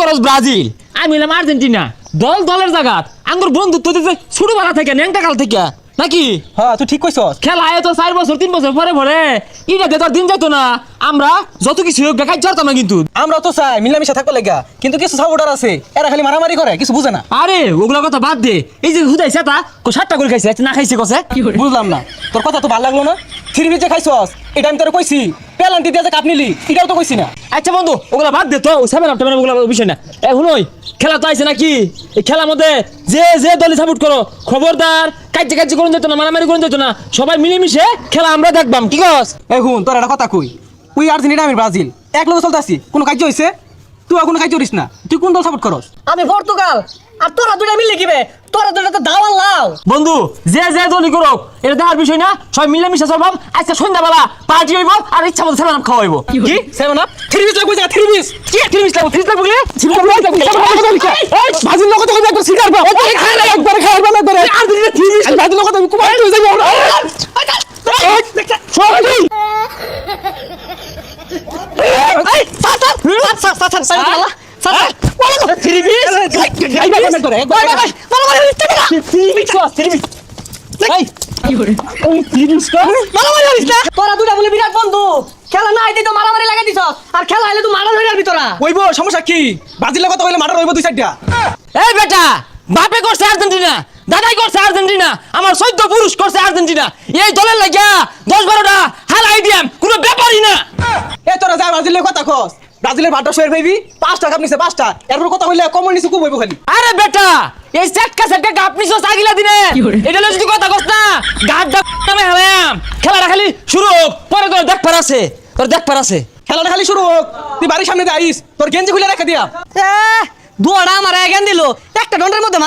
করস ব্রাজিল, আমি হলাম আর্জেন্টিনা। দল দলের জায়গা আঙ্গুর বন্ধুত্ব ছোটবেলা থেকে ন্যাংটা কাল থেকে নাকি? হ্যাঁ তুই ঠিক কইছস। খেলা আয় তো 4 বছর 3 বছর পরে পরে এটা দিয়ে তোর দিন যেত না। আমরা যত কিছু হোক দেখাই চড়তাম না কিন্তু। আমরা তো চাই মিলামিশা থাকবো লেগা, কিন্তু কিছু সাপোর্টার আছে এরা খালি মারামারি করে, কিছু বুঝে না। আরে ওগুলা কথা বাদ দে, এই যে হুদাইছে তা কো 7টা করে খাইছে না খাইছে কসে? বুঝলাম না, তোর কথা তো ভালো লাগলো না। থ্রি যে খাইছস এটা আমি তোর কইছি, পেলান্তি দিয়ে যে কাপ নিলি এটাও তো কইছি না। আচ্ছা বন্ধু ওগুলা বাদ দে তো, 7 আপ ওগুলা বিষয় না। এখন ওই খেলা তো আইছে নাকি? এই খেলার মধ্যে যে যে দলে সাপোর্ট করো খবরদার কাজে কাজে করুন যেত না, মারামারি করুন যেত না, সবাই মিলেমিশে খেলা আমরা দেখবাম, কি কস? এই হুন তোর একটা কথা কই, তুই আর্জেন্টিনা আমি ব্রাজিল এক লোক চলতে আসি, কোনো কাজ হয়েছে? তুই কোনো কাজ করিস না, তুই কোন দল সাপোর্ট করস? আমি পর্তুগাল। আর তোরা দুটা মিলে কিবে? তোরা দুটা তো দাওয়াল লাও। বন্ধু যে যে দলই করো এটা দেখার বিষয় না, সবাই মিলেমিশে চলবাম। আজকে সন্ধ্যাবেলা পার্টি হইব আর ইচ্ছা মতো সেভেন আপ খাওয়াইব। কি সেভেন আপ? থ্রি বিচ লাগবে, থ্রি বিচ কি 30 লাগবে? 30 লাগবে ভাজির লোক তো একবার সিগার বা ওকে খাইলে একবার খাইবা না করে আর দিলে থ্রি বিচ ভাজির লোক তো কুমার তুই যাইবো। তোরা দুটা বলে বিরাট বন্ধু, খেলা না আইতে তো মারামারি লাগাই দিছ, আর খেলা আইলে তো মারা ধরে আসবি তোরা। ওইবো সমস্যা কি? ব্রাজিলের কথা কইলে মারার হইবো দুই সাইডটা। এই বেটা, বাপে করছে আর্জেন্টিনা, দাদাই করছে আর্জেন্টিনা, আমার 14 পুরুষ করছে আর্জেন্টিনা। এই দলের লাগিয়া 10-12টা হালাই দিয়াম কোনো ব্যাপারই না। এ তোরা যা ব্রাজিলের কথা কস, ব্রাজিলের ভাতটা শোয়ের ভাইবি 5টা কাপ নিছে 5টা, এরপর কথা কইলে কমন নিছে খুব হইবো খালি। আরে বেটা এই সেটকা গাপ নিছো আগিলা দিনে, এটা যদি কথা কস না গাপ ডাপ নামে হালাম। খেলাটা খালি শুরু হোক, পরে তোর দেখ পার আছে, তোর দেখ পার আছে। খেলাটা খালি শুরু হোক, তুই বাড়ির সামনে দিয়ে আইস, তোর গেঞ্জি খুলে রেখে দিয়া। দুয়াটা আমার এগেন দিল, একটা ঘন্টার মধ্যে